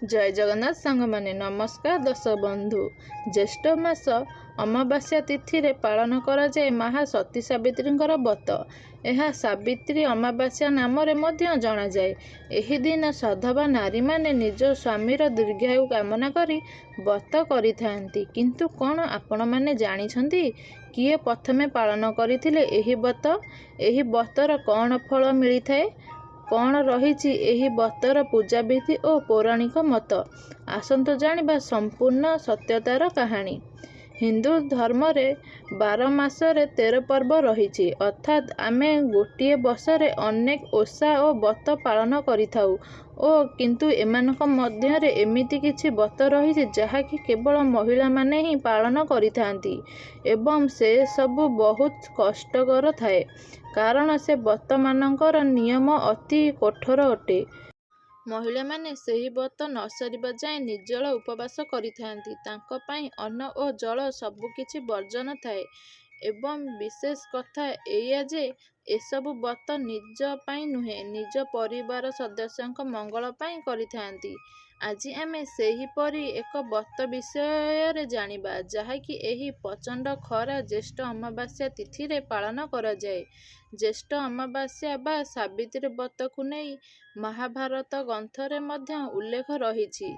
जय जगन्नाथ सांग माने नमस्कार दर्शक बंधु। ज्येष्ठ मास अमावास्या तिथि रे पालन करा जाए महा सती सावित्री व्रत। यह सावित्री अमावास्या नाम रे मध्य जना जाए। एही दिन सधवा नारी माने निज स्वामीर दीर्घायु कामना करी व्रत करिथांती। किंतु कौन आपण माने जानिछंती किए प्रथमे पालन करिथिले एही व्रत? एही व्रतर कौन फल मिली थाए? कौन रही एही व्रतर पूजाविधि और पौराणिक मत? आसंतु जानिबा संपूर्ण सत्यतार कहानी। हिंदू धर्म रे 12 मासरे 13 पर्व रही, अर्थात आमे गोटे वर्षरे अनेक ओषा और व्रत पालन करिथाउ ओ किंतु एमानक मध्यरे एमिति किछि व्रत रही जहाँकि केवल महिला माने ही पालन करिथांती एवं से सबु बहुत कष्टकर थाए, कारण से व्रत मानकर नियम अति कठोर अटे। महिला माने सही व्रत न सरिबा जाए निर्जल उपवास करिथांती। तांको पाई अन्न और जल सबुकिछि वर्जन थाए एवं विशेष कथा एया जे एसबु व्रत निज पाई नुहे, निज परिवार सदस्यंक मंगल पाई करिथांती। आजि आमे सेही परी एक व्रत विषय रे जानिबा जहाँकि एही प्रचंड खरा ज्येष्ठ अमावास्या तिथि रे पालन करा जाए। ज्येष्ठ अमावास्या बा सावित्री व्रत को नहीं महाभारत ग्रंथरे मध्य उल्लेख रही।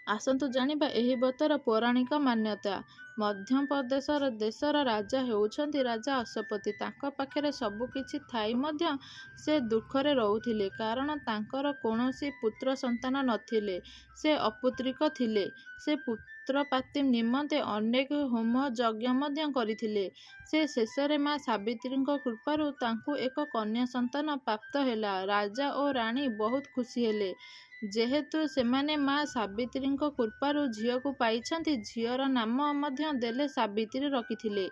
आसंतु जानिबा एही व्रतर पौराणिक मान्यता। मध्य प्रदेशर देशर राजा हेउछंती राजा अश्वपति। तांको पाखरे सबु किछि थाई मध्य से दुखरे रहुथिले, कारण तांकर कोनोसी पुत्र संतान नथिले। से अपुत्रिक थिले। से पुत्र प्राप्ति निमंते अनेक होम यज्ञ मध्य करिथिले। से शेषरे मां सावित्रीଙ୍କ कृपारु तांकु एक कन्या संतान प्राप्त हेला। राजा और रानी बहुत खुशी हेले जेहेतु सेमाने मां सावित्रीଙ୍କ कृपारु झियो को पाइछंती। झियोर नाम मध्य देले सावित्री रखिथिले।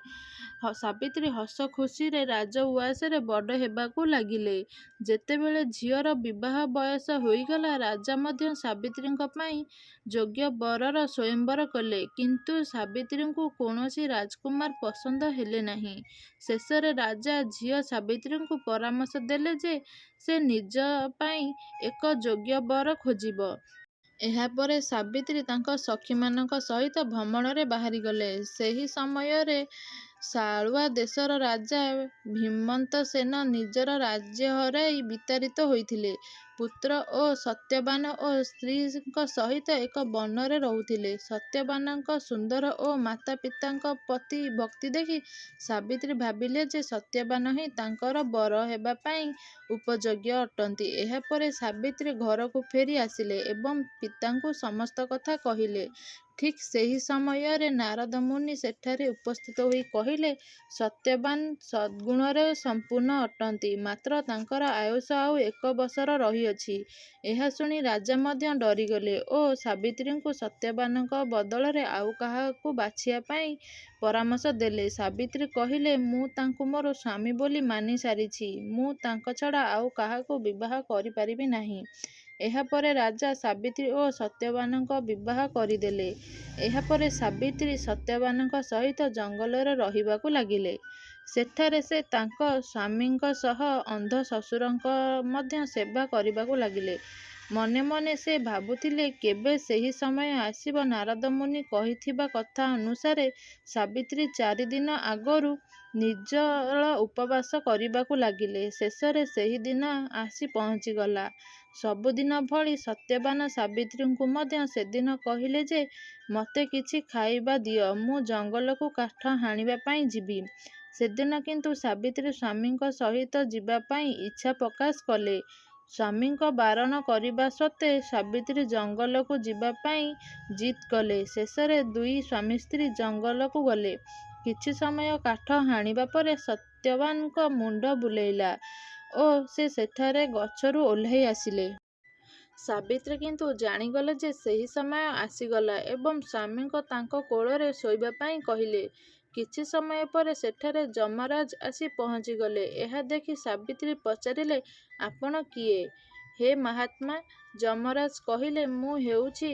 सावित्री हस खुशी रे राज उआसरे बड़ हेबाकू लागिले। जेतेबेले झियोर विवाह बयस होईगला राजा मध्य सावित्रीଙ୍କ पाई योग्य वरर स्वयंवर कले, किंतु सावित्रीଙ୍କୁ कोनोसी राजकुमार पसंद हेले नहीं। शेषरे राजा झियो सावित्रीଙ୍କୁ परामर्श देले जे से निज पाई एक योग्य वर खोजिब। एहापरे सावित्री तांको सखीमानक सहित भ्रमणरे बाहरी गले। सेही समयरे सालुआ देशर राजा भीमंतसेन निजर राज्य हराई विताड़ित होइथिले। पुत्र और सत्यवान और स्त्रीଙ୍କ सहित एक वनरे रहुथिले। सत्यवानଙ୍କ सुंदर और माता पिताଙ୍କ प्रति भक्ति देखि सावित्री भाबिले जे सत्यवान ही तांकर वर हेबा पाई उपयोग्य अटंती। एहापरे सावित्री घर को फेरी आसिले एवं पितांकु समस्त कथा कहिले। ठीक सेही समयरे नारद मुनि सेठारे उपस्थित होई कहिले, सत्यवान सद्गुणरे संपूर्ण अटंती, मात्र तांकर आयुष आउ 1 वर्षर रहिअछि। एहा सुनी राजा मध्य डरिगले ओ सावित्रीଙ୍କୁ सत्यवानଙ୍କ बदलरे आउ काहाकू बाछिया पाई परामर्श देले। सावित्री कहिले, मु तांकु मोर स्वामी बोली मानि सारिछि। मु तांक छडा आउ काहाकू विवाह करि पारिबि नाही। एहापरे राजा सावित्री और सत्यवानଙ୍କ विवाह करिदेले। एहापरे सावित्री सत्यवानଙ୍କ सहित जंगलरे रहिबाकू लागिले। सेठारे से तांको स्वामीଙ୍କ सह अंध ससुरଙ୍କ मध्य सेवा करिबाकू लागिले। मने मने से भाबुथिले केबे सेही समय आसिब। नारद मुनि कहिथिबा कथा अनुसारे सावित्री 4 दिन आगरु निर्जल उपवास करिबाकू लागिले। शेषरे सेही दिन आसी पहुंचीगला। सबुदिन भली सत्यवान सावित्रीଙ୍କୁ मध्य सेदिन कहिले जे मते किछि खाइबा दियो, मु जंगलकू काठ हाणिबा पाई जिबि। सेदिन किंतु सावित्री स्वामीଙ୍କ सहित जिबा पाई इच्छा प्रकाश कले। स्वामीଙ୍କ बारण करिबा सत्ते सावित्री जंगलकू जिबा पाई जिद कले। शेषरे दुई स्वामी स्त्री जंगलकू गले। किछि समय काठ हाणिबा परे सत्यवानଙ୍କ मुंड बुलेइला ओ से सेठारे गछरु ओह्लाई आसिले। सावित्री किंतु जानिगले जे सेही समय आसीगला एवं स्वामीଙ୍କ तांको कोଳରେ शोइबा पाई कहिले। किछि समय परे सेठारे यमराज आसी पहुंचीगले। एहा देखि सावित्री पचारिले, आपण किए? हे महात्मा। यमराज कहिले, मु हेउछि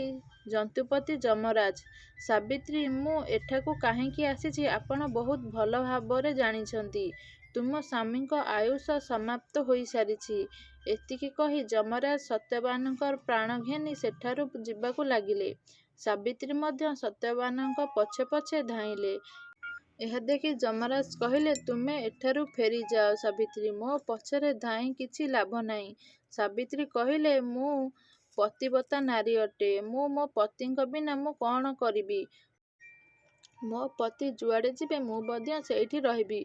जन्तुपति यमराज। सावित्री, मु एठाकू काहेकि आसीछि आपण बहुत भल भाबरे जानिछंती। तुम स्वामीଙ୍କ आयुष समाप्त होई सारिछि। ଏତିକି କହି ଯମରାଜ ସତ୍ୟବାନଙ୍କ ପ୍ରାଣ ଘେନି ସେଠାରୁ ଯିବାକୁ ଲାଗିଲେ। ସାବିତ୍ରୀ ମଧ୍ୟ ସତ୍ୟବାନଙ୍କ ପଛେ ପଛେ ଧାଇଁଲେ। ଏହା ଦେଖି ଯମରାଜ କହିଲେ, ତୁମେ ଏଠାରୁ ଫେରିଯାଅ ସାବିତ୍ରୀ, ମୋ ପଛରେ ଧାଇଁ କିଛି ଲାଭ ନାହିଁ। ସାବିତ୍ରୀ କହିଲେ, ମୁଁ ପତିବ୍ରତା ନାରୀ ଅଟେ। ମୁଁ ମୋ ପତିଙ୍କ ବିନା ମୁଁ କ'ଣ କରିବି? ମୋ ପତି ଯୁଆଡ଼େ ଯିବେ ମୁଁ ମଧ୍ୟ ସେଇଠି ରହିବି।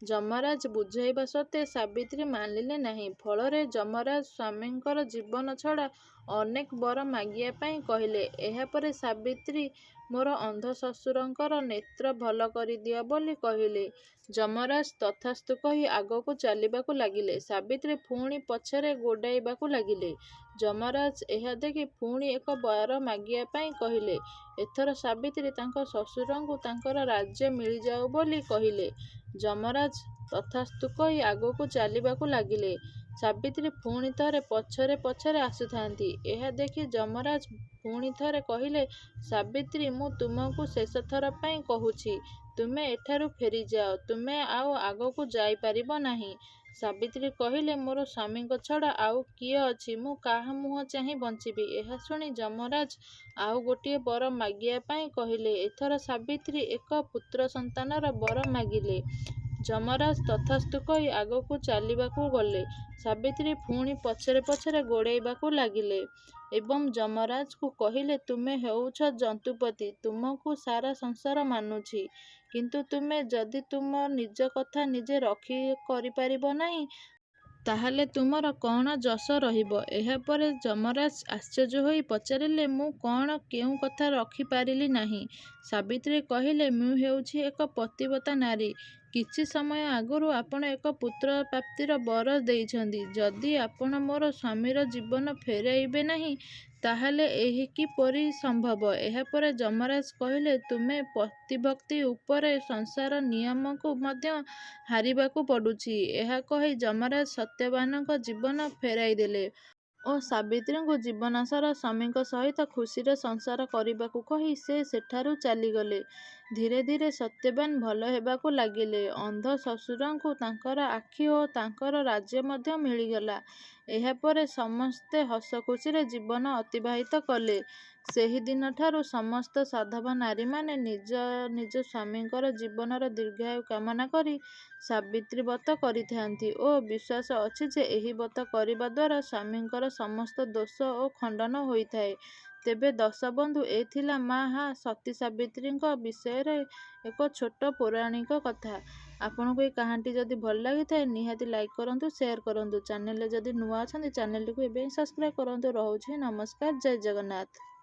ଯମରାଜ ବୁଝାଇବା ସତ୍ତ୍ୱେ ସାବିତ୍ରୀ ମାନିଲେ ନାହିଁ। ଫଳରେ ଯମରାଜ ସ୍ୱାମୀଙ୍କର ଜୀବନ ଛଡ଼ା ଅନେକ ବର ମାଗିବା ପାଇଁ କହିଲେ। ଏହାପରେ ସାବିତ୍ରୀ ମୋର ଅନ୍ଧ ଶ୍ୱଶୁରଙ୍କର ନେତ୍ର ଭଲ କରିଦିଅ ବୋଲି କହିଲେ। ଯମରାଜ ତଥାସ୍ତୁ କହି ଆଗକୁ ଚାଲିବାକୁ ଲାଗିଲେ। ସାବିତ୍ରୀ ପୁଣି ପଛରେ ଗୋଡ଼ାଇବାକୁ ଲାଗିଲେ। ଯମରାଜ ଏହା ଦେଖି ପୁଣି ଏକ ବର ମାଗିବା ପାଇଁ କହିଲେ। ଏଥର ସାବିତ୍ରୀ ତାଙ୍କ ଶ୍ୱଶୁରଙ୍କୁ ତାଙ୍କର ରାଜ୍ୟ ମିଳିଯାଉ ବୋଲି କହିଲେ। ଯମରାଜ ତଥାସ୍ତୁ କହି ଆଗକୁ ଚାଲିବାକୁ ଲାଗିଲେ। ସାବିତ୍ରୀ ପୁଣି ଥରେ ପଛରେ ପଛରେ ଆସୁଥାନ୍ତି। ଏହା ଦେଖି ଯମରାଜ ପୁଣି ଥରେ କହିଲେ, ସାବିତ୍ରୀ, ମୁଁ ତୁମକୁ ଶେଷଥର ପାଇଁ କହୁଛି, ତୁମେ ଏଠାରୁ ଫେରିଯାଅ। ତୁମେ ଆଉ ଆଗକୁ ଯାଇପାରିବ ନାହିଁ। ସାବିତ୍ରୀ କହିଲେ, ମୋର ସ୍ୱାମୀଙ୍କ ଛଡ଼ା ଆଉ କିଏ ଅଛି? ମୁଁ କାହା ମୁହଁ ଚାହିଁ ବଞ୍ଚିବି? ଏହା ଶୁଣି ଯମରାଜ ଆଉ ଗୋଟିଏ ବର ମାଗିବା ପାଇଁ କହିଲେ। ଏଥର ସାବିତ୍ରୀ ଏକ ପୁତ୍ର ସନ୍ତାନର ବର ମାଗିଲେ। ଯମରାଜ ତଥାସ୍ତୁ କହି ଆଗକୁ ଚାଲିବାକୁ ଗଲେ। ସାବିତ୍ରୀ ପୁଣି ପଛରେ ପଛରେ ଗୋଡ଼ାଇବାକୁ ଲାଗିଲେ ଏବଂ ଯମରାଜକୁ କହିଲେ, ତୁମେ ହେଉଛ ଯନ୍ତୁପତି, ତୁମକୁ ସାରା ସଂସାର ମାନୁଛି, କିନ୍ତୁ ତୁମେ ଯଦି ତୁମ ନିଜ କଥା ନିଜେ ରକ୍ଷା କରିପାରିବ ନାହିଁ, ତାହେଲେ ତୁମର କ'ଣ ଯଶ ରହିବ? ଏହାପରେ ଯମରାଜ ଆଶ୍ଚର୍ଯ୍ୟ ହୋଇ ପଚାରିଲେ, ମୁଁ କ'ଣ କେଉଁ କଥା ରଖିପାରିଲି ନାହିଁ? ସାବିତ୍ରୀ କହିଲେ, ମୁଁ ହେଉଛି ଏକ ପତିବ୍ରତା ନାରୀ। କିଛି ସମୟ ଆଗରୁ ଆପଣ ଏକ ପୁତ୍ର ପ୍ରାପ୍ତିର ବର ଦେଇଛନ୍ତି। ଯଦି ଆପଣ ମୋର ସ୍ୱାମୀର ଜୀବନ ଫେରାଇବେ ନାହିଁ, ତାହେଲେ ଏହା କିପରି ସମ୍ଭବ? ଏହାପରେ ଯମରାଜ କହିଲେ, ତୁମେ ପତିଭକ୍ତି ଉପରେ ସଂସାର ନିୟମକୁ ମଧ୍ୟ ହାରିବାକୁ ପଡ଼ୁଛି। ଏହା କହି ଯମରାଜ ସତ୍ୟବାନଙ୍କ ଜୀବନ ଫେରାଇଦେଲେ ଓ ସାବିତ୍ରୀଙ୍କୁ ଜୀବନାସାରା ସ୍ୱାମୀଙ୍କ ସହିତ ଖୁସିରେ ସଂସାର କରିବାକୁ କହି ସେ ସେଠାରୁ ଚାଲିଗଲେ। ଧୀରେ ଧୀରେ ସତ୍ୟବାନ ଭଲ ହେବାକୁ ଲାଗିଲେ। ଅନ୍ଧ ଶ୍ୱଶୁରଙ୍କୁ ତାଙ୍କର ଆଖି ଓ ତାଙ୍କର ରାଜ୍ୟ ମଧ୍ୟ ମିଳିଗଲା। ଏହାପରେ ସମସ୍ତେ ହସଖୁସିରେ ଜୀବନ ଅତିବାହିତ କଲେ। ସେହିଦିନଠାରୁ ସମସ୍ତ ସାଧବ ନାରୀମାନେ ନିଜ ନିଜ ସ୍ୱାମୀଙ୍କର ଜୀବନର ଦୀର୍ଘାୟୁ କାମନା କରି ସାବିତ୍ରୀ ବ୍ରତ କରିଥାନ୍ତି ଓ ବିଶ୍ୱାସ ଅଛି ଯେ ଏହି ବ୍ରତ କରିବା ଦ୍ୱାରା ସ୍ୱାମୀଙ୍କର ସମସ୍ତ ଦୋଷ ଓ ଖଣ୍ଡନ ହୋଇଥାଏ। ତେବେ ଦର୍ଶକବନ୍ଧୁ, ଏ ଥିଲା ମା ସତୀ ସାବିତ୍ରୀଙ୍କ ବିଷୟରେ ଏକ ଛୋଟ ପୌରାଣିକ କଥା। ଆପଣଙ୍କୁ ଏହି କାହାଣୀଟି ଯଦି ଭଲ ଲାଗିଥାଏ ନିହାତି ଲାଇକ୍ କରନ୍ତୁ, ସେୟାର କରନ୍ତୁ। ଚ୍ୟାନେଲରେ ଯଦି ନୂଆ ଅଛନ୍ତି ଚ୍ୟାନେଲଟିକୁ ଏବେ ହିଁ ସବସ୍କ୍ରାଇବ୍ କରନ୍ତୁ। ରହୁଛି ନମସ୍କାର, ଜୟ ଜଗନ୍ନାଥ।